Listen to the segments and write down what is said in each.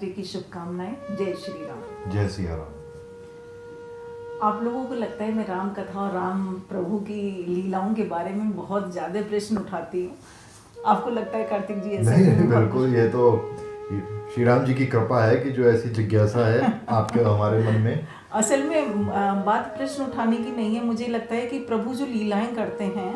की शुभकामनाएं। जय श्री राम। जय सिया राम। आप लोगों को लगता है मैं राम कथा और राम प्रभु की लीलाओं के बारे में बहुत ज़्यादा प्रश्न उठाती हूँ। आपको लगता है कार्तिक जी ऐसा? नहीं, बिल्कुल। ये तो श्री राम जी की कृपा है कि जो ऐसी जिज्ञासा है आपके हमारे मन में। असल में बात प्रश्न उठाने की नहीं है। मुझे लगता है कि प्रभु जो लीलाएं करते हैं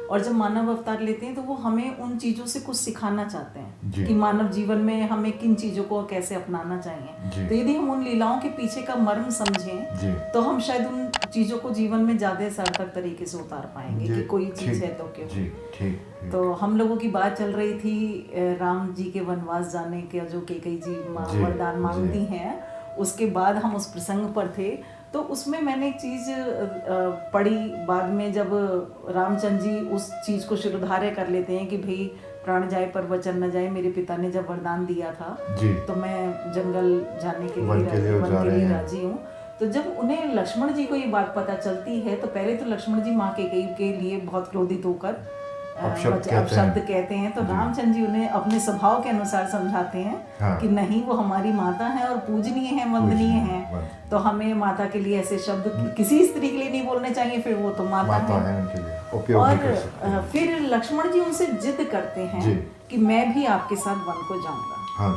और जब मानव अवतार लेते हैं तो वो हमें उन चीज़ों से कुछ सिखाना चाहते हैं कि मानव जीवन में हमें किन चीज़ों को कैसे अपनाना चाहिए। तो यदि हम उन लीलाओं के पीछे का मर्म समझें तो हम शायद उन चीज़ों को जीवन में ज़्यादा सार्थक तरीके से उतार पाएंगे कि कोई चीज़ है तो क्यों। तो हम लोगों की बात चल रही थी राम जी के वनवास जाने के, जो कैकेयी जी वरदान मांगती हैं, उसके बाद हम उस प्रसंग पर थे। तो उसमें मैंने एक चीज़ पढ़ी बाद में, जब रामचंद्र जी उस चीज़ को शिरोधार्य कर लेते हैं कि भाई प्राण जाए पर वचन न जाए। मेरे पिता ने जब वरदान दिया था तो मैं जंगल जाने के लिए राजी हूँ। तो जब उन्हें लक्ष्मण जी को ये बात पता चलती है तो पहले तो लक्ष्मण जी माँ कैकेयी के लिए बहुत क्रोधित होकर अपशब्द कहते हैं। तो रामचंद्र जी उन्हें अपने स्वभाव के अनुसार समझाते हैं कि नहीं, वो हमारी माता है और पूजनीय है, वंदनीय है, तो हमें माता के लिए ऐसे शब्द किसी स्त्री के लिए नहीं बोलने चाहिए, फिर वो तो माता है उनके लिए। और फिर लक्ष्मण जी उनसे जिद करते हैं कि मैं भी आपके साथ वन को जाऊंगा।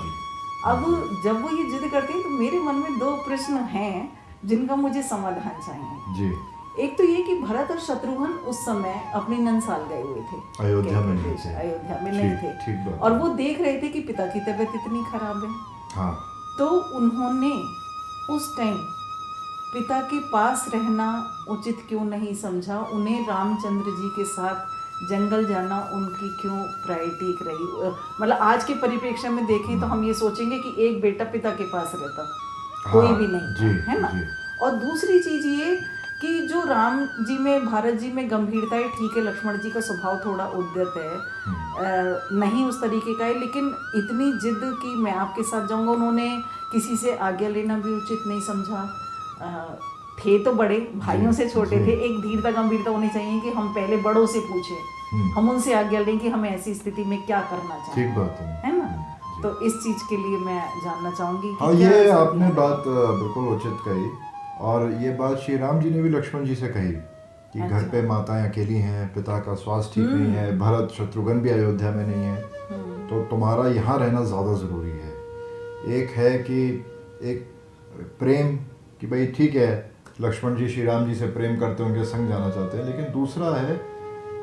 अब जब वो ये जिद करते हैं तो मेरे मन में दो प्रश्न हैं जिनका मुझे समाधान चाहिए। एक तो ये कि भरत और शत्रुघ्न उस समय अपनी नंदसाल गए हुए थे, अयोध्या में नहीं थे, और वो देख रहे थे कि पिता की तबीयत इतनी खराब है। तो उन्होंने उस टाइम पिता के पास रहना उचित क्यों नहीं समझा? उन्हें रामचंद्र जी के साथ जंगल जाना उनकी क्यों प्रायोरिटी रही? मतलब आज के परिप्रेक्ष्य में देखें तो हम ये सोचेंगे कि एक बेटा पिता के पास रहता, कोई भी नहीं, है ना। और दूसरी चीज ये कि जो राम जी में, भारत जी में गंभीरता है, ठीक है, लक्ष्मण जी का स्वभाव थोड़ा उद्यत है, नहीं उस तरीके का है, लेकिन इतनी जिद कि मैं आपके साथ जाऊंगा, उन्होंने किसी से आज्ञा लेना भी उचित नहीं समझा। थे तो बड़े, भाइयों से छोटे थे, एक धीरता गंभीरता होनी चाहिए कि हम पहले बड़ों से पूछें, हम उनसे आज्ञा लें कि हमें ऐसी स्थिति में क्या करना चाहिए, ठीक बात है ना। तो इस चीज के लिए मैं जानना चाहूंगी। हाँ, ये आपने बात बिल्कुल उचित कही, और ये बात श्री राम जी ने भी लक्ष्मण जी से कही कि घर पे माताएं अकेली हैं, पिता का स्वास्थ्य ठीक नहीं है, भरत शत्रुघ्न भी अयोध्या में नहीं है, तो तुम्हारा यहाँ रहना ज़्यादा ज़रूरी है। एक है कि एक प्रेम कि भाई ठीक है, लक्ष्मण जी श्री राम जी से प्रेम करते हैं, उनके संग जाना चाहते हैं, लेकिन दूसरा है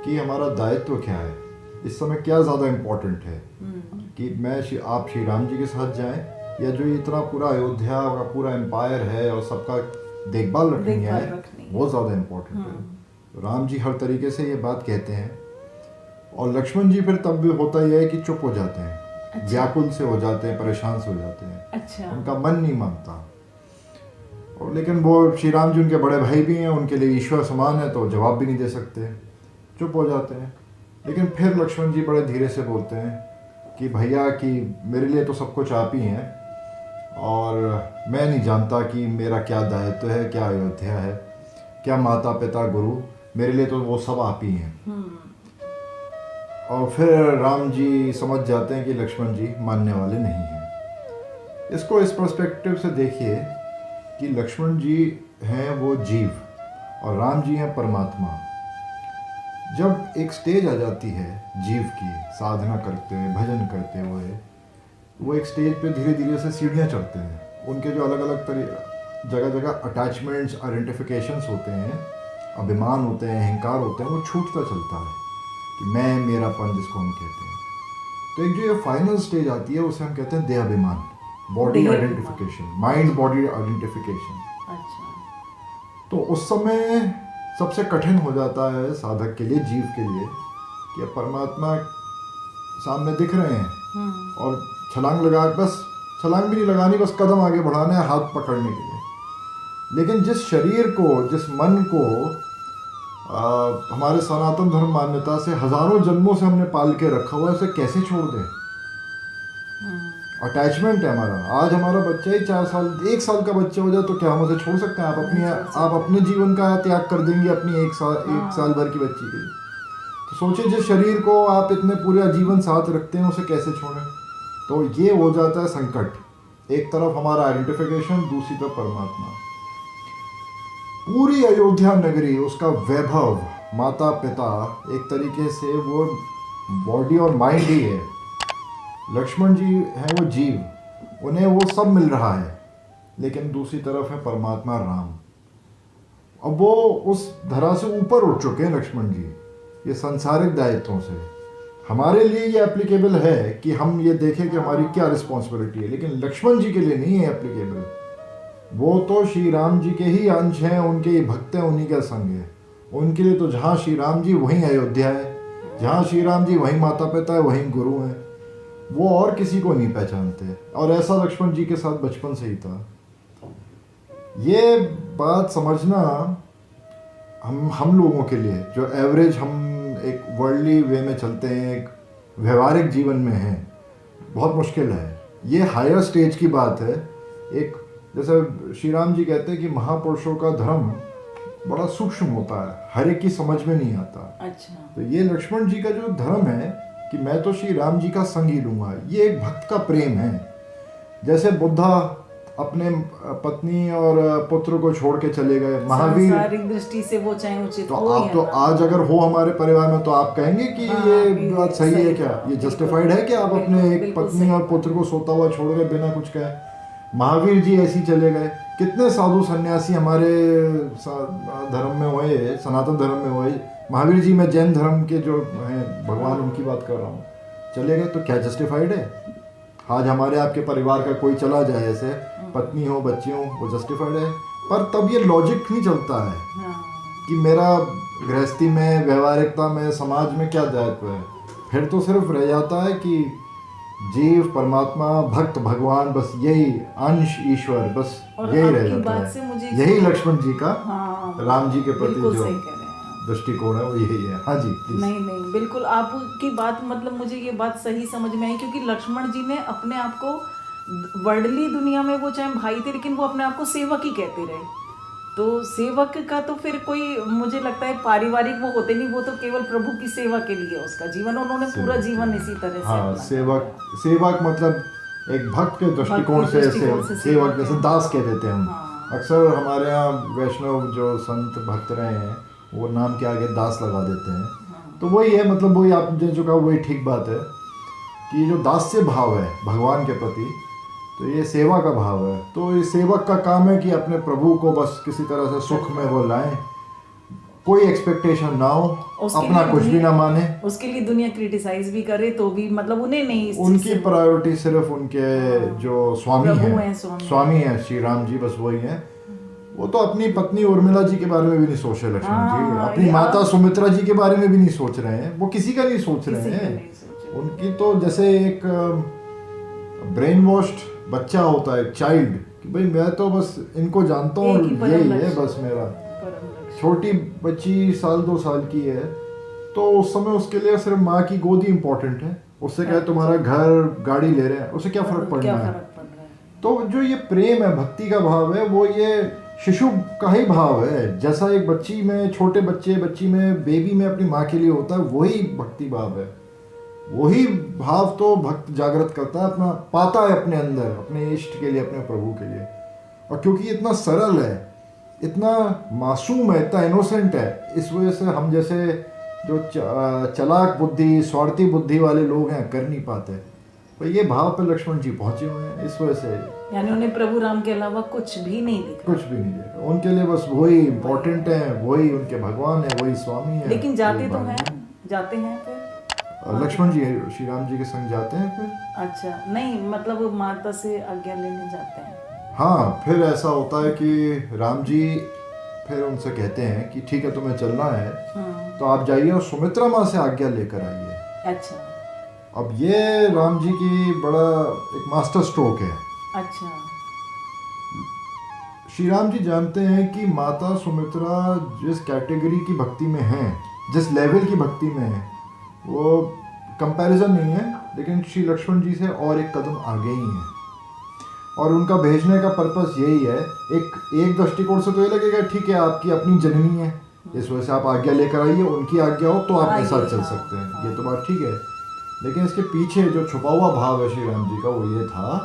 कि हमारा दायित्व क्या है, इस समय क्या ज़्यादा इम्पोर्टेंट है कि आप श्री राम जी के साथ जाएं, या जो इतना पूरा अयोध्या का पूरा एम्पायर है और सबका देखभाल रखनी है, वो ज़्यादा इम्पोर्टेंट है। तो राम जी हर तरीके से ये बात कहते हैं, और लक्ष्मण जी फिर तब भी होता ही है कि चुप हो जाते हैं, व्याकुल से हो जाते हैं, परेशान से हो जाते हैं, उनका मन नहीं मानता। और लेकिन वो श्री राम जी उनके बड़े भाई भी हैं, उनके लिए ईश्वर समान है, तो जवाब भी नहीं दे सकते, चुप हो जाते हैं। लेकिन फिर लक्ष्मण जी बड़े धीरे से बोलते हैं कि भैया कि मेरे लिए तो सब कुछ आप ही हैं, और मैं नहीं जानता कि मेरा क्या दायित्व है, क्या अयोध्या है, क्या माता पिता गुरु, मेरे लिए तो वो सब आप ही हैं। और फिर राम जी समझ जाते हैं कि लक्ष्मण जी मानने वाले नहीं हैं। इसको इस पर्सपेक्टिव से देखिए कि लक्ष्मण जी हैं वो जीव और राम जी हैं परमात्मा। जब एक स्टेज आ जाती है जीव की, साधना करते हुए, भजन करते हुए, वो एक स्टेज पे धीरे धीरे से सीढ़ियाँ चढ़ते हैं, उनके जो अलग अलग जगह जगह अटैचमेंट्स, आइडेंटिफिकेशंस होते हैं, अभिमान होते हैं, अहंकार होते हैं, वो छूटता चलता है कि मैं, मेरापन जिसको हम कहते हैं। तो एक जो ये फाइनल स्टेज आती है उसे हम कहते हैं देहाभिमान, body identification, mind body identification. तो उस समय सबसे कठिन हो जाता है साधक के लिए, जीव के लिए, कि परमात्मा सामने दिख रहे हैं और छलांग लगा, बस छलांग भी नहीं लगानी, बस कदम आगे बढ़ाना है हाथ पकड़ने के लिए। लेकिन जिस शरीर को, जिस मन को हमारे सनातन धर्म मान्यता से हजारों जन्मों से हमने पाल के रखा हुआ है, उसे कैसे छोड़ दें? अटैचमेंट है हमारा। आज हमारा बच्चा ही 4 साल, 1 साल का बच्चा हो जाए तो क्या हम उसे छोड़ सकते हैं? आप अपने जीवन का त्याग कर देंगे अपनी 1 साल भर की बच्ची के लिए। तो सोचिए, जिस शरीर को आप इतने पूरे जीवन साथ रखते हैं, उसे कैसे छोड़ें? तो ये हो जाता है संकट। एक तरफ हमारा आइडेंटिफिकेशन, दूसरी तरफ परमात्मा। पूरी अयोध्या नगरी, उसका वैभव, माता पिता, एक तरीके से वो बॉडी और माइंड ही है। लक्ष्मण जी हैं वो जीव, उन्हें वो सब मिल रहा है, लेकिन दूसरी तरफ है परमात्मा राम। अब वो उस धरा से ऊपर उठ चुके हैं लक्ष्मण जी, ये सांसारिक दायित्वों से। हमारे लिए ये एप्लीकेबल है कि हम ये देखें कि हमारी क्या रिस्पॉन्सिबिलिटी है, लेकिन लक्ष्मण जी के लिए नहीं है एप्लीकेबल। वो तो श्री राम जी के ही अंश हैं, उनके ही भक्त हैं, उन्हीं का संग है। उनके लिए तो जहाँ श्री राम जी वहीं अयोध्या है, जहाँ श्री राम जी वहीं माता पिता है, वहीं गुरु हैं। वो और किसी को नहीं पहचानते, और ऐसा लक्ष्मण जी के साथ बचपन से ही था। ये बात समझना हम लोगों के लिए, जो एवरेज हम एक वर्ल्डली वे में चलते हैं, एक व्यवहारिक जीवन में हैं, बहुत मुश्किल है। ये हायर स्टेज की बात है। एक जैसे श्री राम जी कहते हैं कि महापुरुषों का धर्म बड़ा सूक्ष्म होता है, हर एक की समझ में नहीं आता। अच्छा। तो ये लक्ष्मण जी का जो धर्म है कि मैं तो श्री राम जी का संग ही लूंगा, ये एक भक्त का प्रेम है। जैसे बुद्धा अपने पत्नी और पुत्र को छोड़ के चले गए, महावीर सांसारिक दृष्टि से वो चाहे उचित तो हो आप या तो ना। आज अगर हो हमारे परिवार में तो आप कहेंगे कि ये बात सही है क्या, ये जस्टिफाइड है कि आप अपने एक पत्नी और पुत्र को सोता हुआ छोड़ गए बिना कुछ कहे। महावीर जी ऐसे ही चले गए। कितने साधु सन्यासी हमारे धर्म में हुए, सनातन धर्म में हुए। महावीर जी मैं जैन धर्म के जो हैं भगवान, उनकी बात कर रहा हूँ, चले गए, तो क्या जस्टिफाइड है? आज हमारे आपके परिवार का कोई चला जाए, ऐसे पत्नी हो बच्चे हो, वो जस्टिफाइड है। पर तब ये लॉजिक नहीं चलता है कि मेरा गृहस्थी में, व्यवहारिकता में, समाज में क्या दायित्व है। फिर तो सिर्फ रह जाता है कि जीव, परमात्मा, भक्त, भगवान, बस यही अंश ईश्वर, बस यही रह जाता है। यही लक्ष्मण जी का राम जी के प्रति जो दृष्टिकोण है वो यही है। हाँ जी प्लीज। नहीं, बिल्कुल आपकी बात, मतलब मुझे ये बात सही समझ में आई, क्योंकि लक्ष्मण जी ने अपने आप को वर्ल्डली दुनिया में वो चाहे भाई थे, लेकिन वो अपने आप को सेवक ही कहते रहे। तो सेवक का तो फिर कोई, मुझे लगता है पारिवारिक वो होते नहीं, वो तो केवल प्रभु की सेवा के लिए उसका जीवन, उन्होंने पूरा जीवन इसी तरह से। हाँ, सेवक मतलब एक भक्त के दृष्टिकोण से सेवक, जैसे दास कह देते हैं हम। अक्सर हमारे यहाँ वैष्णव जो संत भक्त रहे हैं, वो नाम के आगे दास लगा देते हैं। तो वही है, मतलब वही आपने जो कहा वही ठीक बात है कि जो दास्य भाव है भगवान के प्रति, तो ये सेवा का भाव है। तो ये सेवक का काम है कि अपने प्रभु को बस किसी तरह से सुख में वो लाएं, कोई एक्सपेक्टेशन ना हो, अपना कुछ भी ना माने। उसके लिए दुनिया क्रिटिसाइज भी करे तो भी मतलब उन्हें नहीं, उनकी प्रायोरिटी सिर्फ उनके जो स्वामी है श्री राम जी, बस वही है। वो तो अपनी पत्नी उर्मिला जी के बारे में भी नहीं सोच रहे लक्ष्मण जी, अपनी माता सुमित्रा जी के बारे में भी नहीं सोच रहे हैं, वो किसी का नहीं सोच रहे हैं। उनकी तो जैसे एक ब्रेन वॉश्ड बच्चा होता है, चाइल्ड, कि भाई मैं तो बस इनको जानता हूँ, यही है बस मेरा। छोटी बच्ची 1-2 साल की है, तो उस समय उसके लिए सिर्फ माँ की गोद ही इम्पोर्टेंट है। उससे क्या तुम्हारा घर गाड़ी ले रहे हैं, उससे क्या फर्क पड़ना है। तो जो ये प्रेम है, भक्ति का भाव है, वो ये शिशु का ही भाव है। जैसा एक बच्ची में, छोटे बच्ची में, बेबी में अपनी माँ के लिए होता है, वही भक्ति भाव है। वही भाव तो भक्त जागृत करता है, अपना पाता है अपने अंदर, अपने इष्ट के लिए, अपने प्रभु के लिए। और क्योंकि इतना सरल है, इतना मासूम है, इतना इनोसेंट है, इस वजह से हम जैसे जो चलाक बुद्धि, स्वार्थी बुद्धि वाले लोग हैं, कर नहीं पाते। तो ये भाव पे लक्ष्मण जी पहुंचे हुए हैं, इस वजह से। यानी उन्हें प्रभु राम के अलावा कुछ भी नहीं दिख रहा, कुछ भी नहीं दिख रहा। उनके लिए बस वही इम्पोर्टेंट है, वही उनके भगवान है, वही स्वामी है। लेकिन जाते तो हैं, जाते हैं फिर लक्ष्मण जी श्री राम जी के संग जाते हैं फिर। अच्छा, नहीं मतलब वो माता से आज्ञा लेने जाते हैं। हाँ, फिर ऐसा होता है कि राम जी फिर उनसे कहते हैं कि ठीक है तुम्हें चलना है, तो आप जाइए और सुमित्रा माँ से आज्ञा लेकर आइए। अच्छा। अब ये राम जी की बड़ा एक मास्टर स्ट्रोक है। अच्छा। श्री राम जी जानते हैं कि माता सुमित्रा जिस कैटेगरी की भक्ति में हैं, जिस लेवल की भक्ति में है, वो कंपैरिजन नहीं है, लेकिन श्री लक्ष्मण जी से और एक कदम आगे ही हैं। और उनका भेजने का पर्पस यही है। एक दृष्टिकोण से तो ये लगेगा ठीक है आपकी अपनी जननी है, इस वजह से आप आज्ञा लेकर आइए, उनकी आज्ञा हो तो आप के साथ चल सकते हैं, ये तो बात ठीक है। लेकिन इसके पीछे जो छुपा हुआ भाव है श्री राम जी का, वो ये था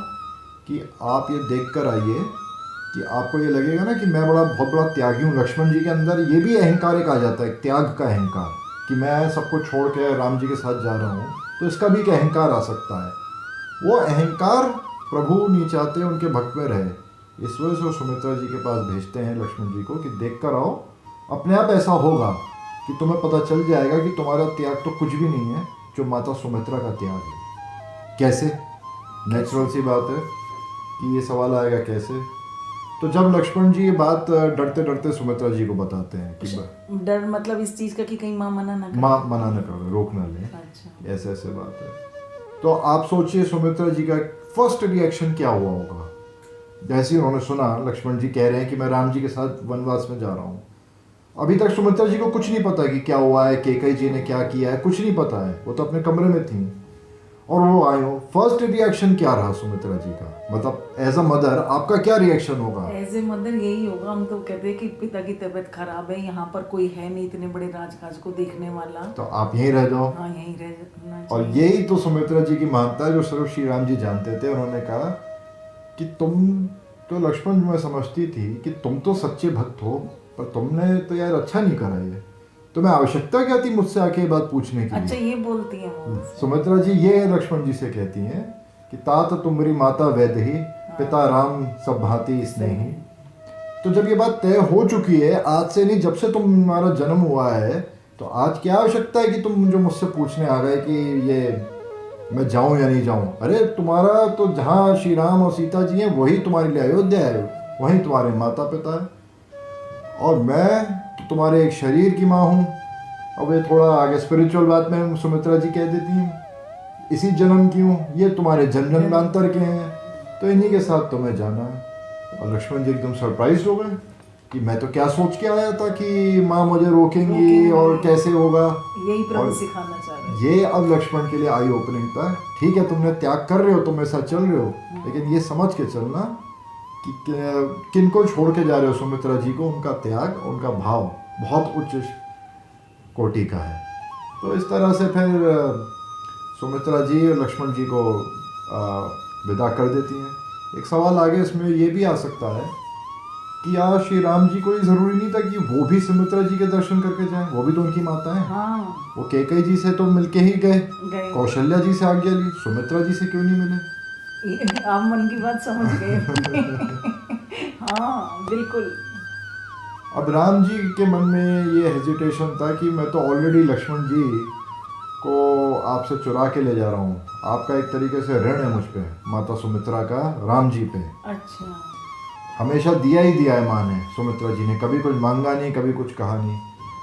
कि आप ये देख कर आइए कि आपको ये लगेगा ना कि मैं बहुत बड़ा त्यागी हूँ। लक्ष्मण जी के अंदर ये भी अहंकार एक आ जाता है, त्याग का अहंकार, कि मैं सबको छोड़ के राम जी के साथ जा रहा हूँ, तो इसका भी एक अहंकार आ सकता है। वो अहंकार प्रभु नहीं चाहते उनके भक्त में रहे, इस वजह से वो सुमित्रा जी के पास भेजते हैं लक्ष्मण जी को कि देख कर आओ, अपने आप ऐसा होगा कि तुम्हें पता चल जाएगा कि तुम्हारा त्याग तो कुछ भी नहीं है जो माता सुमित्रा का त्याग है। कैसे? नेचुरल सी बात है कि ये सवाल आएगा कैसे। तो जब लक्ष्मण जी ये बात डरते डरते सुमित्रा जी को बताते हैं कि डर मतलब इस चीज का कि कहीं माँ मना ना करे, माँ मना न कर, रोक ना ले, अच्छा, ऐसे ऐसे बात है। तो आप सोचिए सुमित्रा जी का फर्स्ट रिएक्शन क्या हुआ होगा। जैसे ही उन्होंने सुना लक्ष्मण जी कह रहे हैं कि मैं राम जी के साथ वनवास में जा रहा हूँ, अभी तक सुमित्रा जी को कुछ नहीं पता कि क्या हुआ है, कैकेयी जी ने क्या किया है, कुछ नहीं पता है। वो तो अपने कमरे में थी और वो आए हो। फर्स्ट रिएक्शन क्या रहा सुमित्रा जी का? मतलब एज अ मदर आपका क्या रिएक्शन होगा? एज ए मदर यही होगा, हम तो कहते हैं कि पिता की तबीयत खराब है, यहाँ पर कोई है नहीं इतने बड़े राजकाज को देखने वाला, तो आप यहीं रह जाओ। हाँ यहीं रहना और चाहिए। यही तो सुमित्रा जी की मानता है जो सिर्फ श्री राम जी जानते थे। उन्होंने कहा कि तुम तो लक्ष्मण जी, मैं समझती थी कि तुम तो सच्चे भक्त हो, पर तुमने तो यार अच्छा नहीं करा ये, तुम्हें आवश्यकता क्या थी मुझसे आके ये बात पूछने की? अच्छा, ये बोलती हैं वो। सुमित्रा जी ये लक्ष्मण जी से कहती हैं कि तात तुम्हारी माता वैद ही, पिता राम सब भांति स्नेही। तो जब ये बात तय हो चुकी है, आज से नहीं जब से तुम्हारा जन्म हुआ है, तो आज क्या आवश्यकता है कि तुम जो मुझसे पूछने आ गए कि ये मैं जाऊं या नहीं जाऊं? अरे तुम्हारा तो जहाँ श्री राम और सीता जी हैं वही तुम्हारे लिए अयोध्या है, वहीं तुम्हारे माता पिता है, और मैं तो तुम्हारे एक शरीर की माँ हूँ। अब ये थोड़ा आगे स्पिरिचुअल बात में सुमित्रा जी कह देती हैं, इसी जन्म की हूँ, ये तुम्हारे जन्मांतर के हैं, तो इन्हीं के साथ तुम्हें जाना है। और लक्ष्मण जी एकदम सरप्राइज हो गए कि मैं तो क्या सोच के आया था कि माँ मुझे रोकेंगी और कैसे होगा। यही प्रभु सिखाना चाह रहे हैं। ये अब लक्ष्मण के लिए आई ओपनिंग था। ठीक है, तुमने त्याग कर रहे हो, तुम ऐसा चल रहे हो, लेकिन ये समझ के चलना कि किनको छोड़ के जा रहे हो सुमित्रा जी को। उनका त्याग, उनका भाव बहुत उच्च कोटि का है। तो इस तरह से फिर सुमित्रा जी और लक्ष्मण जी को विदा कर देती हैं। एक सवाल आगे इसमें ये भी आ सकता है कि यार श्री राम जी को ये ज़रूरी नहीं था कि वो भी सुमित्रा जी के दर्शन करके जाएं, वो भी तो उनकी माता है। हाँ, वो कैकेयी जी से तो मिलके ही गए, कौशल्या जी से आज्ञा ली, सुमित्रा जी से क्यों नहीं मिले? आप मन की बात समझ गए। हाँ बिल्कुल। अब राम जी के मन में ये हेजिटेशन था कि मैं तो ऑलरेडी लक्ष्मण जी को आपसे चुरा के ले जा रहा हूँ, आपका एक तरीके से ऋण है मुझ पे, माता सुमित्रा का राम जी पे। अच्छा, हमेशा दिया ही दिया है माँ ने, सुमित्रा जी ने कभी कुछ मांगा नहीं, कभी कुछ कहा नहीं।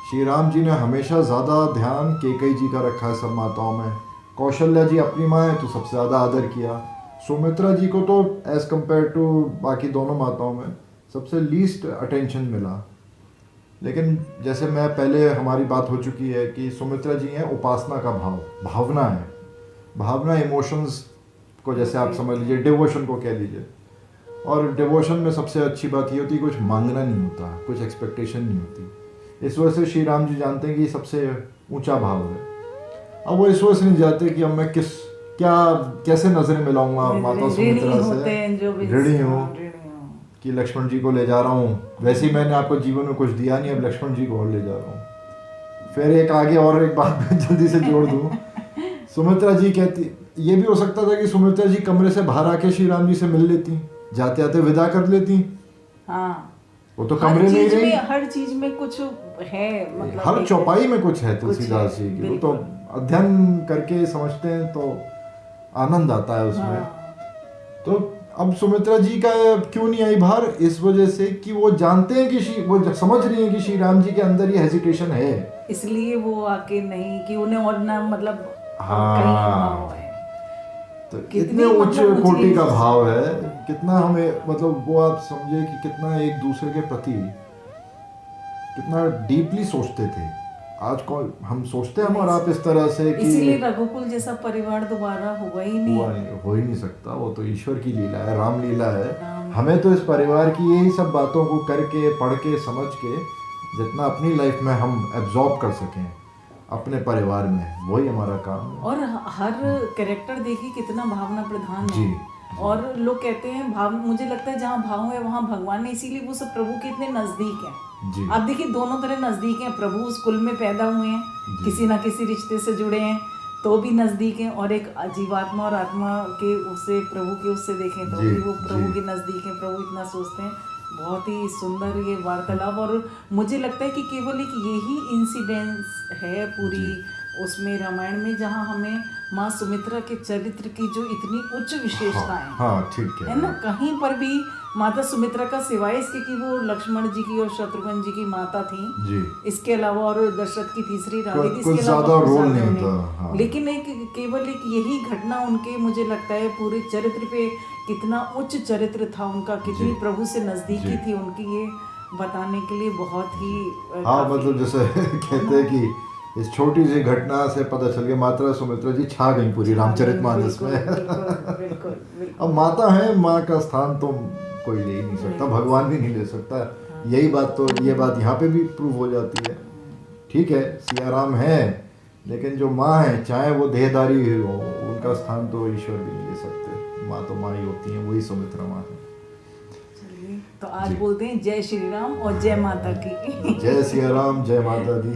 श्री राम जी ने हमेशा ज़्यादा ध्यान कैकेयी जी का रखा है सब माताओं में। कौशल्या जी अपनी माँ है तो सबसे ज़्यादा आदर किया। सुमित्रा जी को तो एज़ कम्पेयर टू बाकी दोनों माताओं में सबसे लीस्ट अटेंशन मिला। लेकिन जैसे मैं पहले हमारी बात हो चुकी है कि सुमित्रा जी हैं उपासना का भाव, भावना है, भावना इमोशंस को जैसे आप समझ लीजिए, डिवोशन को कह लीजिए। और डिवोशन में सबसे अच्छी बात ये होती है कुछ मांगना नहीं होता, कुछ एक्सपेक्टेशन नहीं होती। इस वजह से श्री राम जी जानते हैं कि सबसे ऊंचा भाव है। अब वो इस वजह से नहीं जाते कि अब मैं कैसे नजरें मिलाऊंगा माता सुमित्रा से, ऋणी हूँ कि लक्ष्मण जी को ले जा रहा हूँ, वैसे ही मैंने आपको जीवन में कुछ दिया नहीं, अब लक्ष्मण जी को और ले जा रहा हूँ। फिर एक आगे और एक बात मैं जल्दी से जोड़ दूँ। सुमित्रा जी कहती, ये भी हो सकता था कि सुमित्रा जी कमरे से बाहर आके श्री राम जी से मिल लेती, जाते आते विदा कर लेती। हाँ, वो तो कमरे में ही रही। हर चीज में कुछ है, मतलब हर चौपाई में कुछ है तुलसीदास जी की। वो तो अध्ययन करके समझते हैं तो आनंद आता है उसमें। हाँ। तो अब सुमित्रा जी का क्यों नहीं आई बाहर? इस वजह से कि वो जानते हैं कि वो समझ रही हैं कि श्री राम जी के अंदर ये हेजिटेशन है, इसलिए वो आके नहीं कि उन्हें और ना, मतलब हाँ, तो कितने उच्च कोटि का भाव है, कितना हमें, मतलब वो आप समझे कि कितना एक दूसरे के प्रति कितना डीपली सोचते थे। आज कौन हम सोचते हैं हम और आप इस तरह से कि इसीलिए रघुकुल जैसा परिवार दोबारा हुआ ही नहीं, हो ही नहीं सकता। वो तो ईश्वर की लीला है, राम लीला है। हमें तो इस परिवार की यही सब बातों को करके, पढ़ के, समझ के, जितना अपनी लाइफ में हम एब्जॉर्ब कर सकें अपने परिवार में, वही हमारा काम है। और हर कैरेक्टर देखिए कितना भावना प्रधान है। और लोग कहते हैं भाव, मुझे लगता है जहाँ भाव है वहाँ भगवान है, इसीलिए वो सब प्रभु के इतने नजदीक जी। हैं। आप देखिए दोनों तरह नजदीक हैं, प्रभु उस कुल में पैदा हुए हैं, किसी ना किसी रिश्ते से जुड़े हैं तो भी नजदीक हैं, और एक जीवात्मा और आत्मा के उससे प्रभु के उससे देखें तो भी वो प्रभु के नजदीक हैं, प्रभु इतना सोचते हैं। बहुत ही सुंदर ये वार्तालाप, और मुझे लगता है कि केवल एक यही इंसिडेंस है पूरी उसमें रामायण में जहाँ हमें माँ सुमित्रा के चरित्र की जो इतनी उच्च विशेषताएं हैं, हाँ ठीक है ना, कहीं पर भी माता सुमित्रा का सिवाय इसके कि वो लक्ष्मण जी की और शत्रुघ्न जी की माता थी जी, इसके अलावा, और दशरथ की तीसरी रानी थी, कुछ इसके अलावा ज्यादा कुछ रोल ज्यादा नहीं नहीं। था। हाँ। लेकिन एक केवल एक यही घटना उनके, मुझे लगता है पूरे चरित्र पे कितना उच्च चरित्र था उनका, कितनी प्रभु से नजदीकी थी उनकी, ये बताने के लिए बहुत ही हाँ मतलब जैसे कहते हैं कि इस छोटी सी घटना से पता चल गया माता सुमित्रा जी छा गई पूरी रामचरितमानस में। अब माता है, माँ का स्थान तो कोई ले ही नहीं सकता, भगवान भी नहीं ले सकता। यही बात तो, ये बात यहाँ पे भी प्रूव हो जाती है। ठीक है सिया राम है, लेकिन जो माँ है चाहे वो देहदारी हो, उनका स्थान तो ईश्वर भी नहीं ले सकते। माँ तो माँ ही होती है, वही सुमित्रा माँ है। तो आज बोलते हैं जय श्री राम और जय माता की। जय सिया राम, जय माता दी।